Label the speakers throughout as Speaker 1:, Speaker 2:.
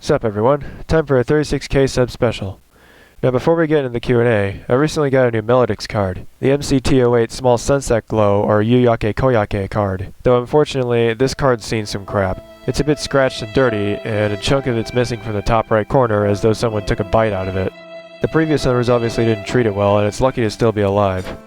Speaker 1: Sup everyone, time for a 36K sub special. Now before we get into the Q&A, I recently got a new melodix card, the MCT08 Small Sunset Glow or Yuyake Koyake card, though unfortunately this card's seen some crap. It's a bit scratched and dirty, and a chunk of it's missing from the top right corner as though someone took a bite out of it. The previous owners obviously didn't treat it well, and it's lucky to still be alive.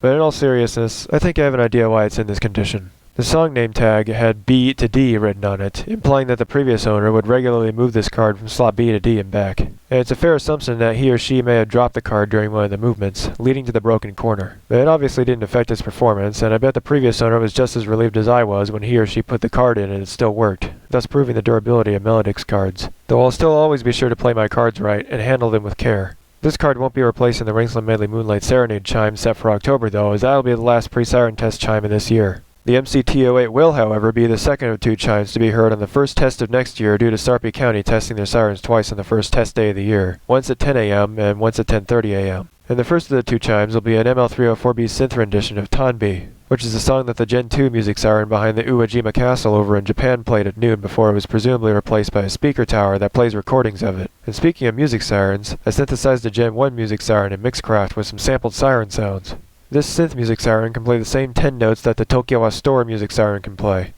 Speaker 1: But in all seriousness, I think I have an idea why it's in this condition. The song name tag had B to D written on it, implying that the previous owner would regularly move this card from slot B to D and back. And it's a fair assumption that he or she may have dropped the card during one of the movements, leading to the broken corner. But it obviously didn't affect its performance, and I bet the previous owner was just as relieved as I was when he or she put the card in and it still worked, thus proving the durability of melodix cards. Though I'll still always be sure to play my cards right and handle them with care. This card won't be replacing the Ringsland Medley Moonlight Serenade chime set for October though, as that'll be the last pre-siren test chime of this year. The MCT08 will, however, be the second of two chimes to be heard on the first test of next year due to Sarpy County testing their sirens twice on the first test day of the year, once at 10 a.m. and once at 10:30 a.m. And the first of the two chimes will be an ML304B synth rendition of Tanbi, which is the song that the Gen 2 music siren behind the Uwajima Castle over in Japan played at noon before it was presumably replaced by a speaker tower that plays recordings of it. And speaking of music sirens, I synthesized a Gen 1 music siren in Mixcraft with some sampled siren sounds. This synth music siren can play the same 10 notes that the Tokiwa Store music siren can play.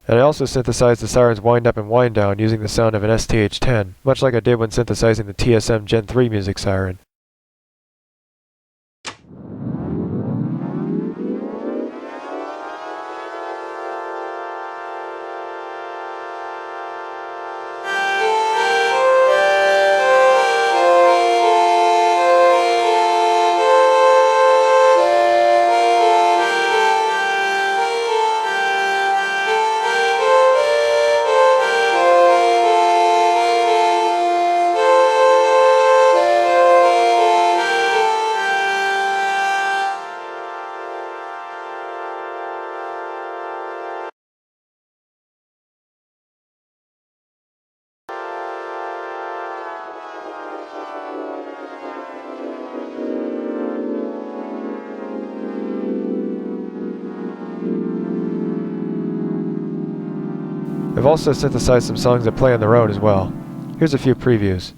Speaker 1: And I also synthesized the siren's wind up and wind down using the sound of an STH-10, much like I did when synthesizing the TSM Gen 3 music siren. I've also synthesized some songs that play on their own as well. Here's a few previews.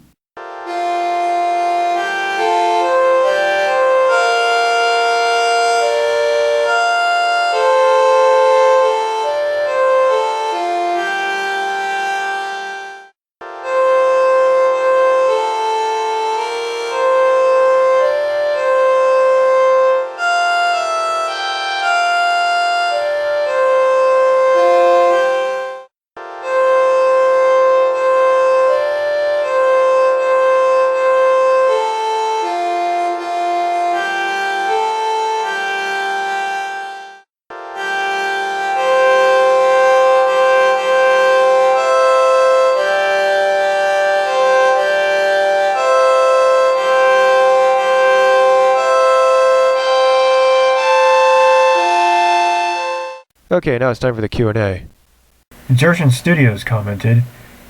Speaker 1: Okay, now it's time for the Q&A.
Speaker 2: Insertion Studios commented,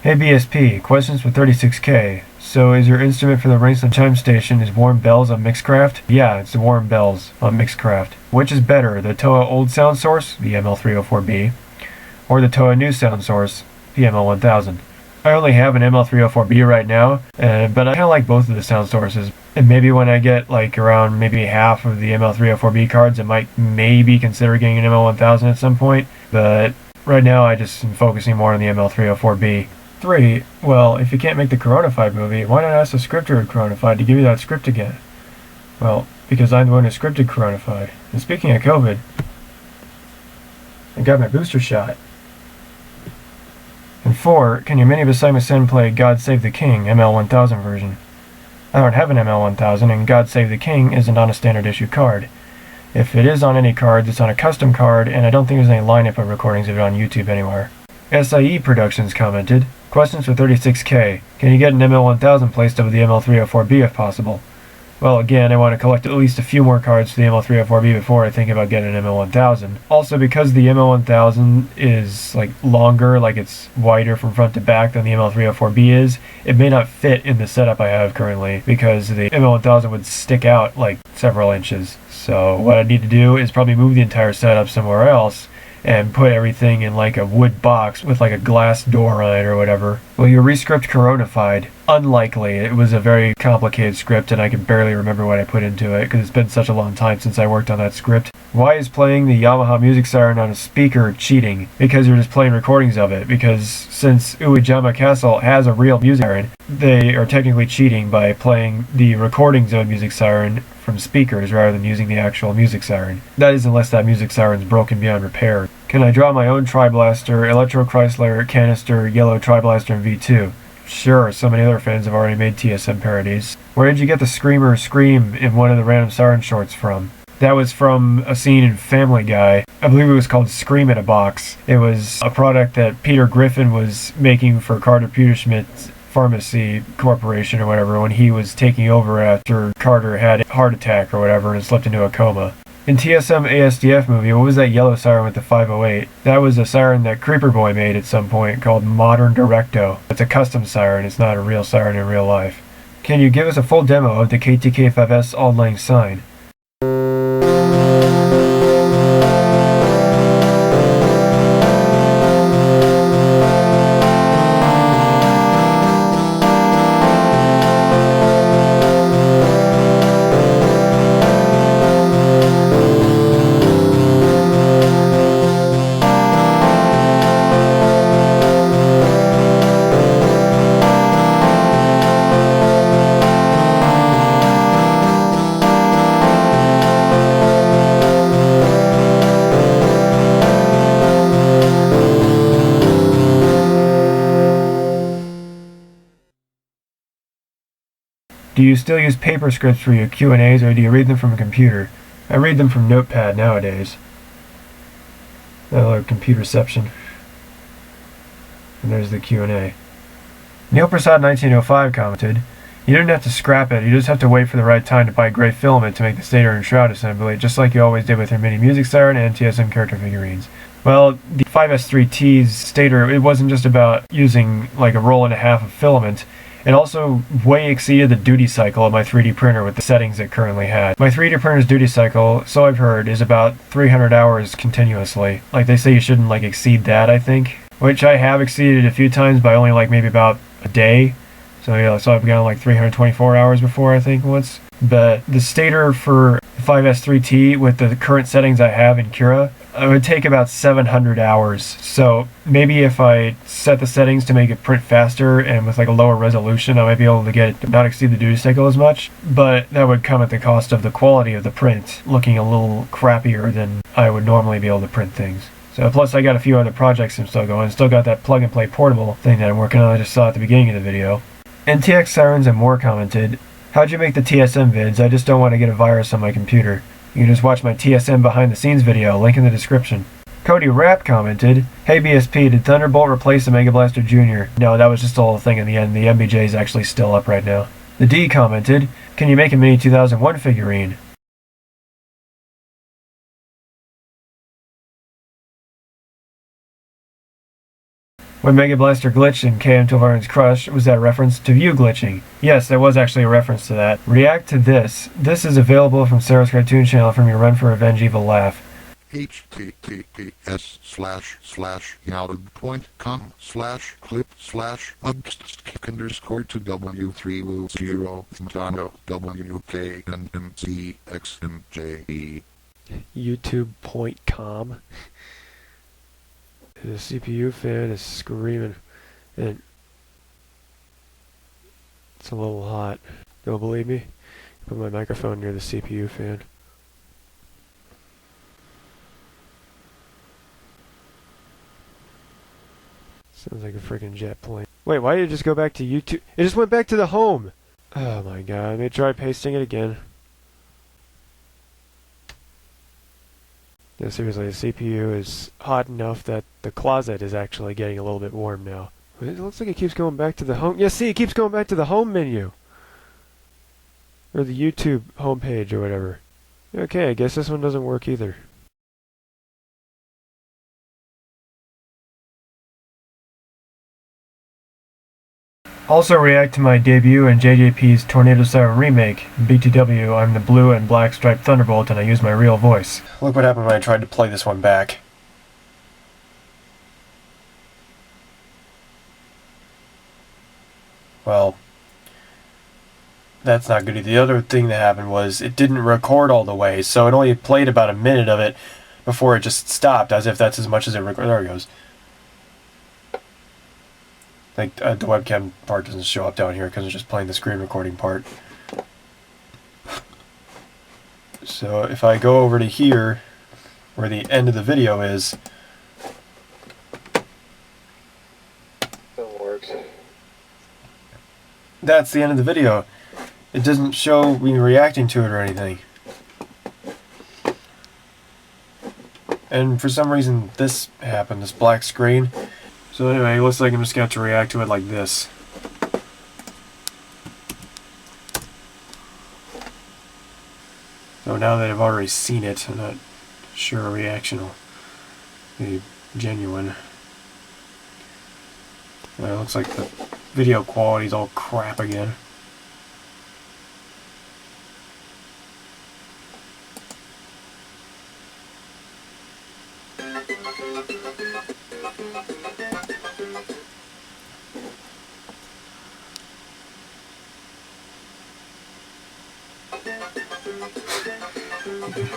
Speaker 2: "Hey BSP, questions for 36K. So is your instrument for the Ringsland Chime Station is Warm Bells on Mixcraft?" Yeah, it's the Warm Bells on Mixcraft. Which is better, the Toa Old Sound Source, the ML304B, or the Toa New Sound Source, the ML1000? I only have an ML304B right now, but I kind of like both of the sound sources. And maybe when I get like around maybe half of the ML304B cards, I might maybe consider getting an ML1000 at some point. But right now I just am focusing more on the ML304B. 3. Well, if you can't make the Coronafied movie, why not ask the scripter of Coronafied to give you that script again? Well, because I'm the one who scripted Coronafied. And speaking of COVID, I got my booster shot. And 4, can your mini beside me send play God Save the King ML1000 version? I don't have an ML1000, and God Save the King isn't on a standard issue card. If it is on any cards, it's on a custom card, and I don't think there's any lineup of recordings of it on YouTube anywhere. SIE Productions commented, questions for 36K. Can you get an ML1000 placed over the ML304B if possible? Well, again, I want to collect at least a few more cards for the ML304B before I think about getting an ML1000. Also, because the ML1000 is like longer, like it's wider from front to back than the ML304B is, it may not fit in the setup I have currently because the ML1000 would stick out like several inches. So what I need to do is probably move the entire setup somewhere else and put everything in like a wood box with like a glass door on it or whatever. Will your rescript Coronafied? Unlikely. It was a very complicated script and I can barely remember what I put into it because it's been such a long time since I worked on that script. Why is playing the Yamaha music siren on a speaker cheating? Because you're just playing recordings of it. Because since Uejama Castle has a real music siren, they are technically cheating by playing the recordings of a music siren from speakers rather than using the actual music siren. That is unless that music siren's broken beyond repair. Can I draw my own Tri-Blaster, Electro Chrysler, Canister, Yellow Tri-Blaster, and V2? Sure, so many other fans have already made TSM parodies. Where did you get the Screamer Scream in one of the random siren shorts from? That was from a scene in Family Guy. I believe it was called Scream in a Box. It was a product that Peter Griffin was making for Carter Pewterschmidt's Pharmacy Corporation or whatever when he was taking over after Carter had a heart attack or whatever and slipped into a coma. In TSM ASDF movie, what was that yellow siren with the 508? That was a siren that Creeper Boy made at some point called Modern Directo. It's a custom siren, it's not a real siren in real life. Can you give us a full demo of the KTK5S Auld Lang Syne? Do you still use paper scripts for your Q&As or do you read them from a computer? I read them from Notepad nowadays. Another computerception. And there's the Q&A. Neil Prasad 1905 commented, you didn't have to scrap it, you just have to wait for the right time to buy gray filament to make the stator and shroud assembly, just like you always did with your mini music siren and TSM character figurines. Well, the 5S3T's stator, it wasn't just about using like a roll and a half of filament. It also way exceeded the duty cycle of my 3D printer with the settings it currently had. My 3D printer's duty cycle, so I've heard, is about 300 hours continuously. Like they say you shouldn't like exceed that, I think. Which I have exceeded a few times by only like maybe about a day. So yeah, so I've gone like 324 hours before I think once. But the stator for 5S3T with the current settings I have in Cura, it would take about 700 hours. So maybe if I set the settings to make it print faster and with like a lower resolution, I might be able to get it to not exceed the duty cycle as much. But that would come at the cost of the quality of the print looking a little crappier than I would normally be able to print things. So plus I got a few other projects I'm still going. Still got that plug and play portable thing that I'm working on I just saw at the beginning of the video. NTX Sirens and more commented, how'd you make the TSM vids? I just don't want to get a virus on my computer. You can just watch my TSM behind the scenes video, link in the description. Cody Rapp commented, hey BSP, did Thunderbolt replace the Mega Blaster Jr.? No, that was just a whole thing in the end. The MBJ is actually still up right now. The D commented, can you make a mini 2001 figurine? When Mega Blaster glitched in KM12 Crush, was that a reference to view glitching? Yes, there was actually a reference to that. React to this. This is available from Sarah's Cartoon Channel from your Run for Revenge Evil Laugh.
Speaker 3: https://yahoo.com/clip/upst_2w3will0
Speaker 1: YouTube.com. The CPU fan is screaming, and it's a little hot. Don't believe me? Put my microphone near the CPU fan. Sounds like a freaking jet plane. Wait, why did it just go back to YouTube? It just went back to the home! Oh my god, let me try pasting it again. No, seriously, the CPU is hot enough that the closet is actually getting a little bit warm now. It looks like it keeps going back to the home. Yeah, see, it keeps going back to the home menu. Or the YouTube homepage or whatever. Okay, I guess this one doesn't work either.
Speaker 2: Also react to my debut in JJP's Tornado Siren remake. In BTW, I'm the blue and black striped Thunderbolt and I use my real voice. Look what happened when I tried to play this one back. Well, that's not good either. The other thing that happened was it didn't record all the way, so it only played about a minute of it before it just stopped, as if that's as much as it recorded. There it goes. Like, the webcam part doesn't show up down here because it's just playing the screen recording part. So if I go over to here, where the end of the video is,
Speaker 4: That works.
Speaker 2: that's the end of the video. It doesn't show me reacting to it or anything. And for some reason this happened, this black screen. So anyway, it looks like I'm just going to have to react to it like this. So now that I've already seen it, I'm not sure a reaction will be genuine. It looks like the video quality's all crap again.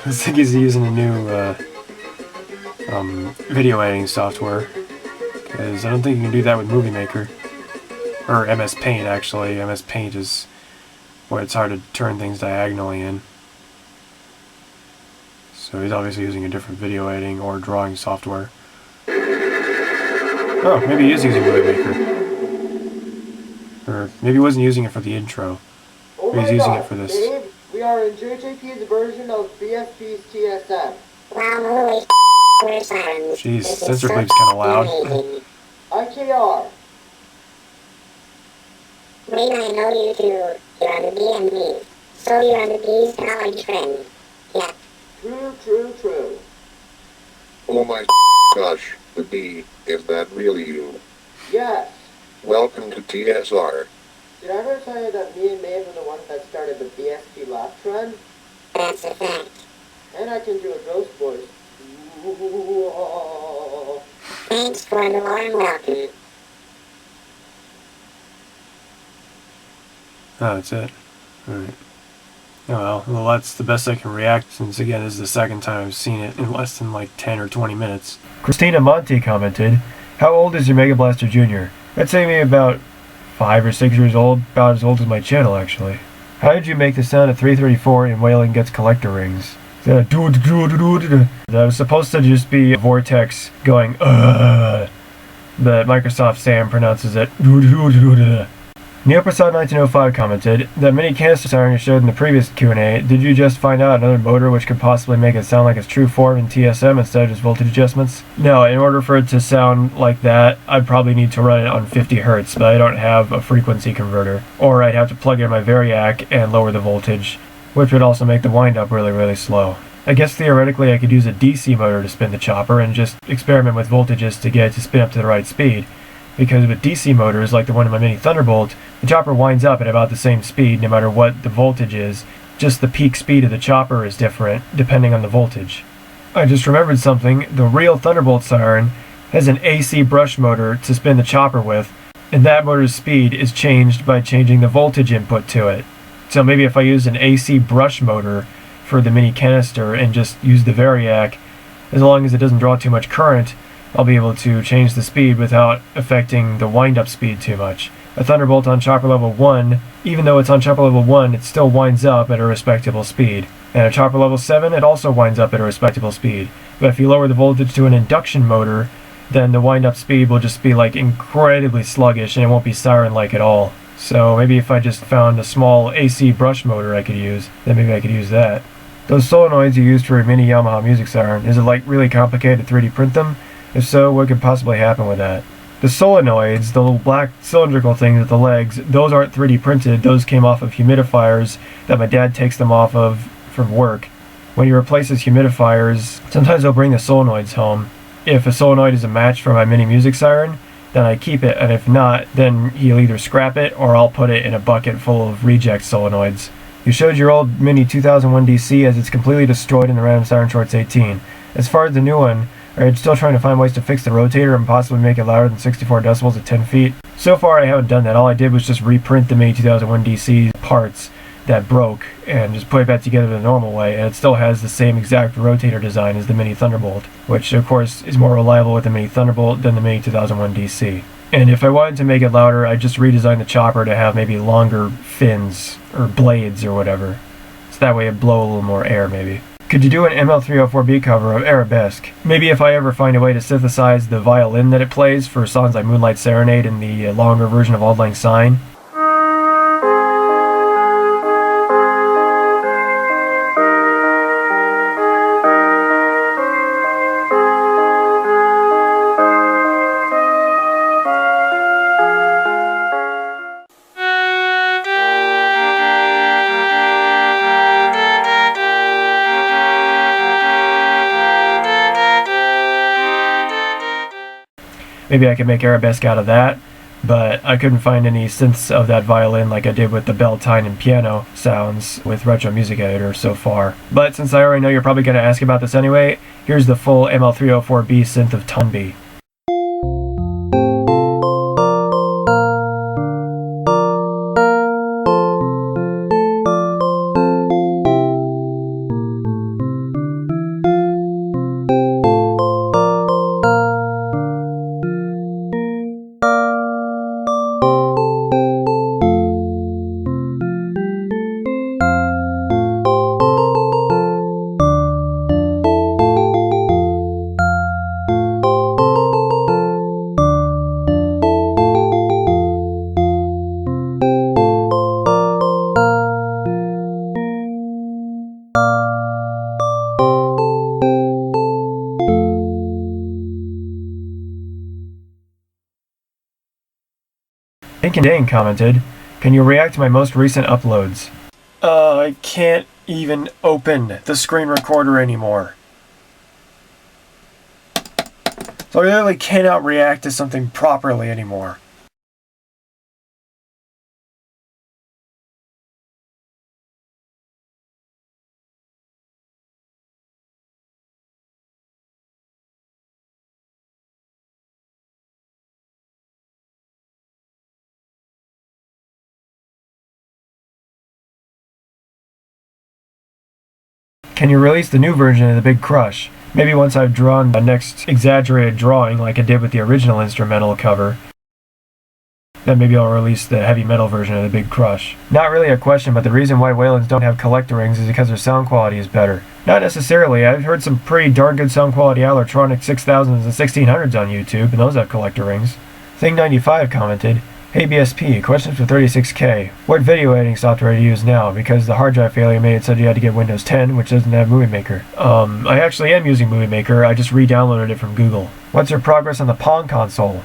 Speaker 2: I think he's using a new video editing software, because I don't think you can do that with Movie Maker. Or MS Paint, actually. MS Paint is where it's hard to turn things diagonally in. So he's obviously using a different video editing or drawing software. Oh, maybe he is using Movie Maker. Or maybe he wasn't using it for the intro.
Speaker 4: Oh
Speaker 2: He's
Speaker 4: my
Speaker 2: using
Speaker 4: God,
Speaker 2: it for this.
Speaker 4: Dave, we are in JJP's version of BSP's TSM.
Speaker 5: Wow, holy we're sirens.
Speaker 2: Jeez,
Speaker 5: This is
Speaker 2: sensor
Speaker 5: so
Speaker 2: bleep's kinda loud.
Speaker 5: amazing.
Speaker 4: IKR.
Speaker 5: Wait, I know you two. You're on the BNB. So you're on the B's college friend. Yeah.
Speaker 4: True, true, true.
Speaker 3: Oh my gosh, the B, is that really you?
Speaker 4: Yes.
Speaker 3: Welcome to TSR.
Speaker 4: Did I ever tell you that me and Maeve were the ones that started the BSP laugh trend?
Speaker 5: That's a fact.
Speaker 4: And I can do a ghost voice. Ooh,
Speaker 5: Thanks for the warm welcome.
Speaker 2: Oh, that's it. Alright. Oh well, that's the best I can react, since again this is the second time I've seen it in less than like 10 or 20 minutes. Christina Monte commented, "How old is your Mega Blaster Jr.?" I'd say maybe about 5 or 6 years old, about as old as my channel actually. How did you make the sound at 334 in Wailing Gets Collector Rings? That was supposed to just be a vortex going but Microsoft Sam pronounces it NeoPrasad1905 commented, "That mini canister siren you showed in the previous Q&A, did you just find out another motor which could possibly make it sound like its true form in TSM instead of just voltage adjustments?" No, in order for it to sound like that, I'd probably need to run it on 50 Hz, but I don't have a frequency converter. Or I'd have to plug in my Variac and lower the voltage, which would also make the wind-up really, really slow. I guess theoretically I could use a DC motor to spin the chopper and just experiment with voltages to get it to spin up to the right speed. Because with DC motors, like the one in my Mini Thunderbolt, the chopper winds up at about the same speed no matter what the voltage is, just the peak speed of the chopper is different depending on the voltage. I just remembered something, the real Thunderbolt siren has an AC brush motor to spin the chopper with, and that motor's speed is changed by changing the voltage input to it. So maybe if I use an AC brush motor for the mini canister and just use the Variac, as long as it doesn't draw too much current, I'll be able to change the speed without affecting the wind-up speed too much. A Thunderbolt on chopper level 1, even though it's on chopper level 1, it still winds up at a respectable speed. And at chopper level 7, it also winds up at a respectable speed. But if you lower the voltage to an induction motor, then the wind-up speed will just be like incredibly sluggish and it won't be siren-like at all. So maybe if I just found a small AC brush motor I could use, then maybe I could use that. Those solenoids you used for a mini Yamaha music siren, is it like really complicated to 3D print them? If so, what could possibly happen with that? The solenoids, the little black cylindrical things with the legs, those aren't 3D printed. Those came off of humidifiers that my dad takes them off of from work. When he replaces humidifiers, sometimes he'll bring the solenoids home. If a solenoid is a match for my mini music siren, then I keep it, and if not, then he'll either scrap it or I'll put it in a bucket full of reject solenoids. You showed your old Mini 2001 DC as it's completely destroyed in the Random Siren Shorts 18. As far as the new one, are you still trying to find ways to fix the rotator and possibly make it louder than 64 decibels at 10 feet? So far I haven't done that. All I did was just reprint the Mini 2001 DC parts that broke and just put it back together the normal way, and it still has the same exact rotator design as the Mini Thunderbolt, which of course is more reliable with the Mini Thunderbolt than the Mini 2001 DC. And if I wanted to make it louder, I'd just redesign the chopper to have maybe longer fins or blades or whatever, so that way it'd blow a little more air maybe. Could you do an ML304B cover of Arabesque? Maybe if I ever find a way to synthesize the violin that it plays for songs like Moonlight Serenade and the longer version of Auld Lang Syne. Maybe I could make Arabesque out of that, but I couldn't find any synths of that violin like I did with the bell, tine, and piano sounds with Retro Music Editor so far. But since I already know you're probably going to ask about this anyway, here's the full ML304B synth of Tone B. Inkin Dane commented, "Can you react to my most recent uploads?" I can't even open the screen recorder anymore. So I literally cannot react to something properly anymore. Can you release the new version of The Big Crush? Maybe once I've drawn the next exaggerated drawing like I did with the original instrumental cover, then maybe I'll release the heavy metal version of The Big Crush. Not really a question, but the reason why Waylands don't have collector rings is because their sound quality is better. Not necessarily. I've heard some pretty darn good sound quality out of electronic 6000s and 1600s on YouTube, and those have collector rings. Thing95 commented, "Hey BSP, question for 36K. What video editing software do you use now? Because the hard drive failure made it so you had to get Windows 10, which doesn't have Movie Maker." I actually am using Movie Maker. I just re-downloaded it from Google. What's your progress on the Pong console?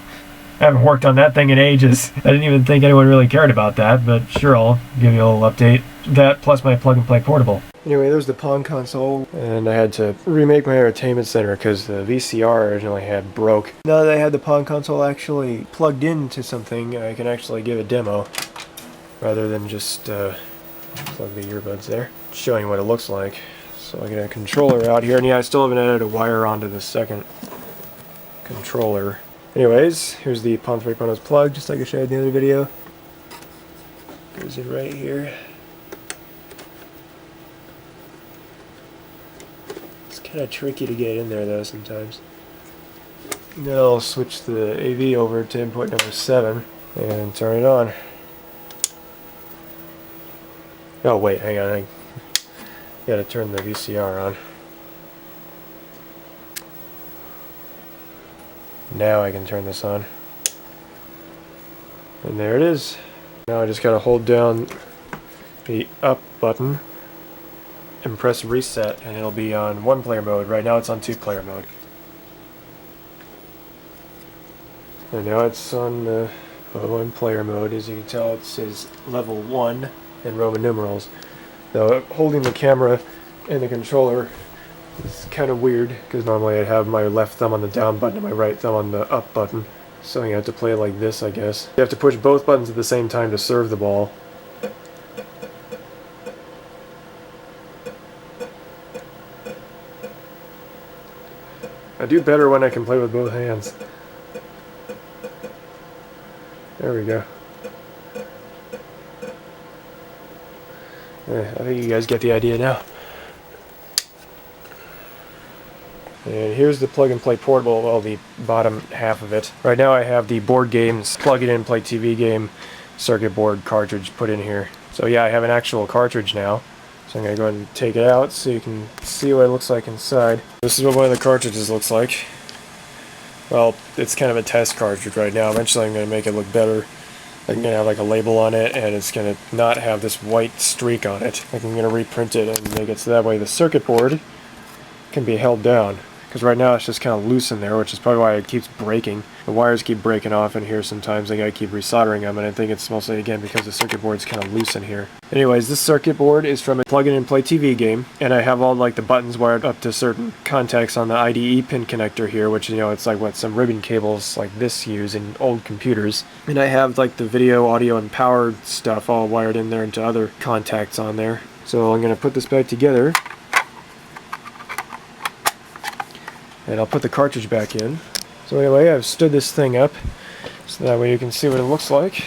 Speaker 2: I haven't worked on that thing in ages. I didn't even think anyone really cared about that, but sure, I'll give you a little update. That plus my plug-and-play portable. Anyway, there's the Pong console, and I had to remake my entertainment center because the VCR I originally had broke. Now that I had the Pong console actually plugged into something, I can actually give a demo rather than just plug the earbuds there. Showing you what it looks like. So I get a controller out here, and yeah, I still haven't added a wire onto the second controller. Anyways, here's the Pong 3.0's plug, just like I showed in the other video. Goes in right here. It's kind of tricky to get in there though sometimes. Now I'll switch the AV over to input number 7 and turn it on. Oh wait, hang on, I gotta turn the VCR on. Now I can turn this on. And there it is. Now I just gotta hold down the up button and press reset, and it'll be on 1-player mode. Right now it's on 2-player mode.
Speaker 1: And now it's on the one player mode. As you can tell, it says level 1 in Roman numerals. Now, holding the camera and the controller is kind of weird, because normally I'd have my left thumb on the down button and my right thumb on the up button. So you have to play it like this, I guess. You have to push both buttons at the same time to serve the ball. I do better when I can play with both hands. There we go. I think you guys get the idea now. And here's the plug and play portable, well, the bottom half of it. Right now I have the board games, plug it in, play TV game, circuit board cartridge put in here. So yeah, I have an actual cartridge now. So I'm going to go ahead and take it out so you can see what it looks like inside. This is what one of the cartridges looks like. Well, it's kind of a test cartridge right now. Eventually I'm going to make it look better. I'm going to have like a label on it, and it's going to not have this white streak on it. Like, I'm going to reprint it and make it so that way the circuit board can be held down. Because right now it's just kind of loose in there, which is probably why it keeps breaking. The wires keep breaking off in here sometimes. I gotta keep resoldering them, and I think it's mostly, again, because the circuit board's kind of loose in here. Anyways, this circuit board is from a plug-in-and-play TV game, and I have all like the buttons wired up to certain contacts on the IDE pin connector here, which, you know, it's like what some ribbon cables like this use in old computers. And I have like the video, audio, and power stuff all wired in there into other contacts on there. So I'm gonna put this back together. And I'll put the cartridge back in. So anyway, I've stood this thing up so that way you can see what it looks like.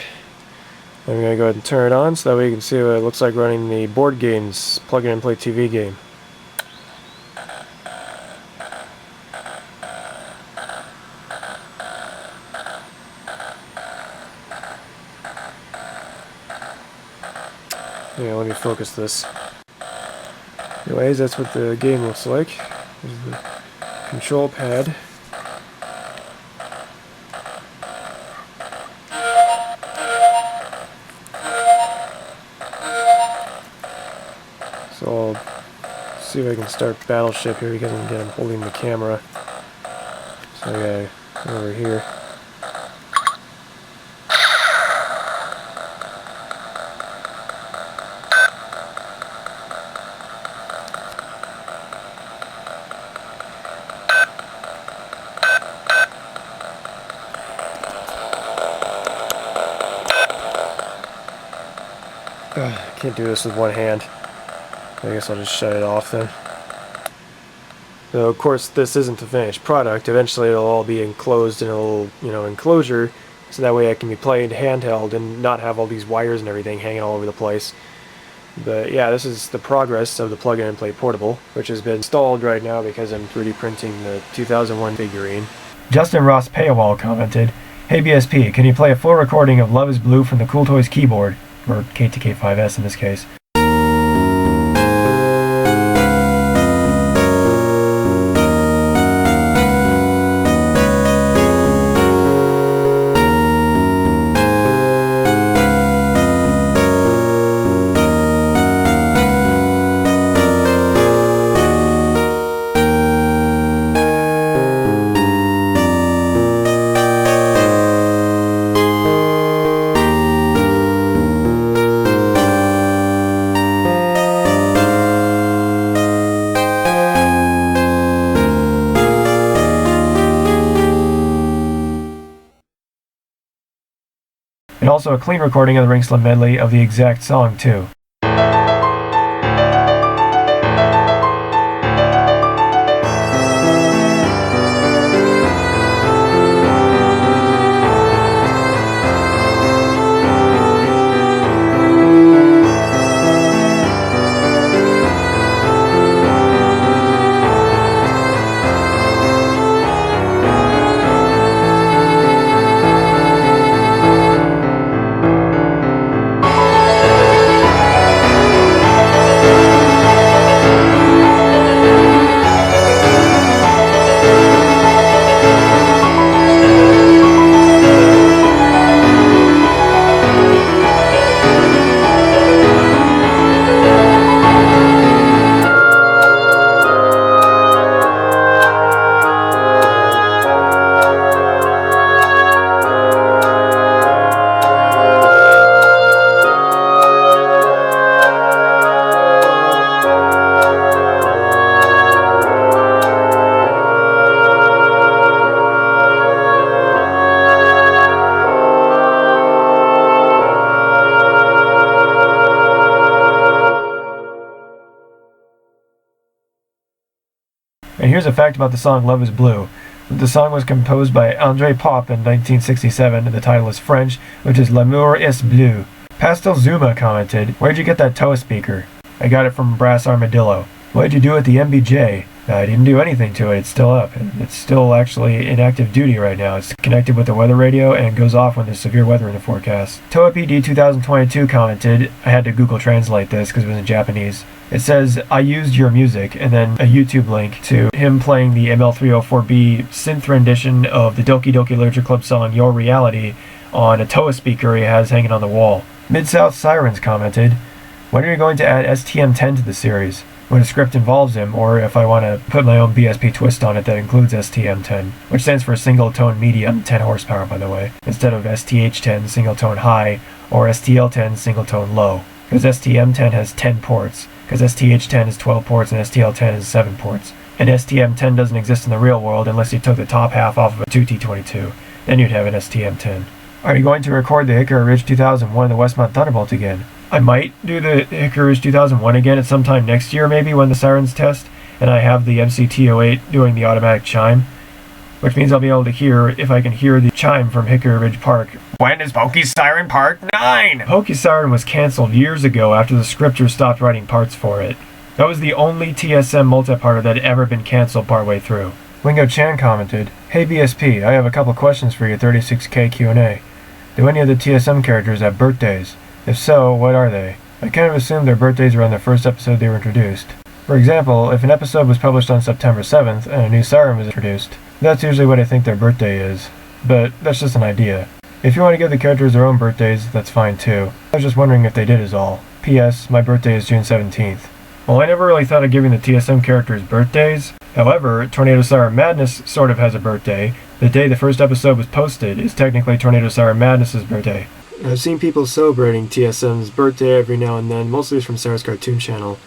Speaker 1: I'm going to go ahead and turn it on so that way you can see what it looks like running the board games, plug in and play TV game. Yeah, let me focus this. Anyways, that's what the game looks like. There's the control pad. So I'll see if I can start Battleship here because I'm holding the camera. So I got over here. Can't do this with one hand. I guess I'll just shut it off then. So of course this isn't the finished product. Eventually it'll all be enclosed in a little, enclosure, so that way I can be played handheld and not have all these wires and everything hanging all over the place. But yeah, this is the progress of the plug-in and play portable, which has been installed right now because I'm 3D printing the 2001 figurine.
Speaker 2: Justin Ross Paywall commented, "Hey BSP, can you play a full recording of Love is Blue from the Cool Toys keyboard?" Or KTK5S in this case. And also a clean recording of the Ring Slim medley of the exact song, too. And here's a fact about the song Love is Blue. The song was composed by André Pop in 1967, and the title is French, which is L'amour est bleu. Pastel Zuma commented, "Where'd you get that Toa speaker?" "I got it from Brass Armadillo." "What'd you do at the MBJ?" "I didn't do anything to it. It's still up. It's still actually in active duty right now. It's connected with the weather radio and goes off when there's severe weather in the forecast." Toa PD 2022 commented, I had to Google translate this because it was in Japanese. It says, "I used your music," and then a YouTube link to him playing the ML304B synth rendition of the Doki Doki Literature Club song Your Reality on a Toa speaker he has hanging on the wall. Mid-South Sirens commented, "When are you going to add STM10 to the series? When a script involves him, or if I want to put my own BSP twist on it that includes STM10, which stands for single tone medium, 10 horsepower by the way, instead of STH10 single tone high, or STL10 single tone low, because STM10 has 10 ports, because STH10 is 12 ports and STL10 is 7 ports, and STM10 doesn't exist in the real world unless you took the top half off of a 2T22, then you'd have an STM10. Are you going to record the Hickory Ridge 2001 and the Westmont Thunderbolt again? I might do the Hickory Ridge 2001 again at some time next year maybe when the Sirens test, and I have the MCT08 doing the automatic chime, which means I'll be able to hear, if I can hear the chime from Hickory Ridge Park. When is Pokey Siren Part 9? Pokey Siren was cancelled years ago after the scripters stopped writing parts for it. That was the only TSM multi-parter that had ever been cancelled partway through. Wingo Chan commented, "Hey BSP, I have a couple questions for your 36K Q&A. Do any of the TSM characters have birthdays? If so, what are they? I kind of assumed their birthdays were on the first episode they were introduced. For example, if an episode was published on September 7th and a new Siren was introduced, that's usually what I think their birthday is. But that's just an idea. If you want to give the characters their own birthdays, that's fine too. I was just wondering if they did is all. P.S. My birthday is June 17th. Well, I never really thought of giving the TSM characters birthdays. However, Tornado Siren Madness sort of has a birthday. The day the first episode was posted is technically Tornado Siren Madness's birthday. I've seen people celebrating TSM's birthday every now and then, mostly from Sarah's Cartoon Channel.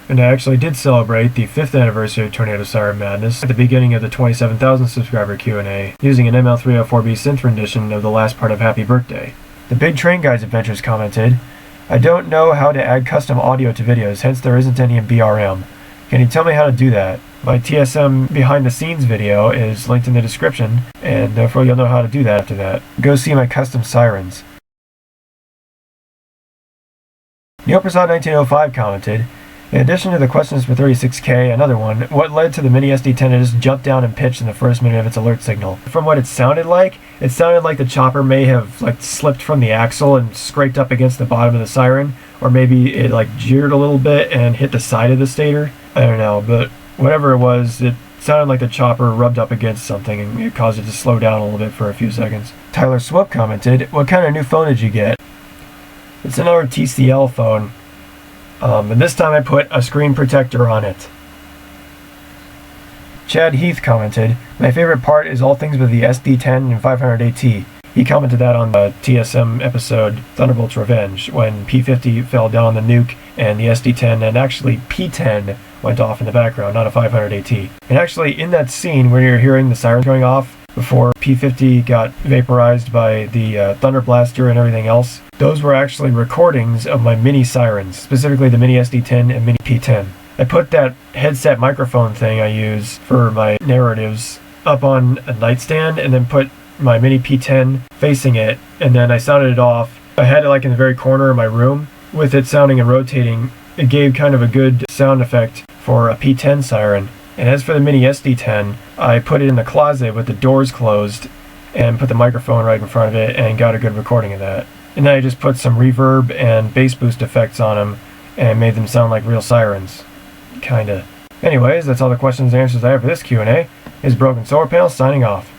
Speaker 2: And I actually did celebrate the 5th anniversary of Tornado Siren Madness at the beginning of the 27,000 subscriber Q&A, using an ML304B synth rendition of the last part of Happy Birthday. The Big Train Guys Adventures commented, "I don't know how to add custom audio to videos, hence there isn't any in BRM. Can you tell me how to do that? My TSM behind the scenes video is linked in the description, and therefore you'll know how to do that after that. Go see my custom sirens." Neoprasad 1905 commented, "In addition to the questions for 36K, another one, what led to the mini SD10 to just jump down and pitch in the first minute of its alert signal? From what it sounded like the chopper may have slipped from the axle and scraped up against the bottom of the siren, or maybe it jeered a little bit and hit the side of the stator. I don't know, but whatever it was, it sounded like the chopper rubbed up against something and it caused it to slow down a little bit for a few seconds." Tyler Swoop commented, "What kind of new phone did you get?" "It's another TCL phone. And this time I put a screen protector on it." Chad Heath commented, "My favorite part is all things with the SD10 and 500 AT. He commented that on the TSM episode Thunderbolt's Revenge, when P50 fell down on the nuke and the SD10 and actually P10 went off in the background, not a 500 AT. And actually in that scene where you're hearing the sirens going off before P50 got vaporized by the Thunder Blaster and everything else, those were actually recordings of my mini sirens, specifically the mini SD10 and mini P10. I put that headset microphone thing I use for my narratives up on a nightstand and then put my mini P10 facing it, and then I sounded it off. I had it in the very corner of my room with it sounding and rotating. It gave kind of a good sound effect for a P10 siren. And as for the mini SD10, I put it in the closet with the doors closed and put the microphone right in front of it and got a good recording of that. And then I just put some reverb and bass boost effects on them and made them sound like real sirens. Kinda. Anyways, that's all the questions and answers I have for this Q&A. This is Broken Solar Panel signing off.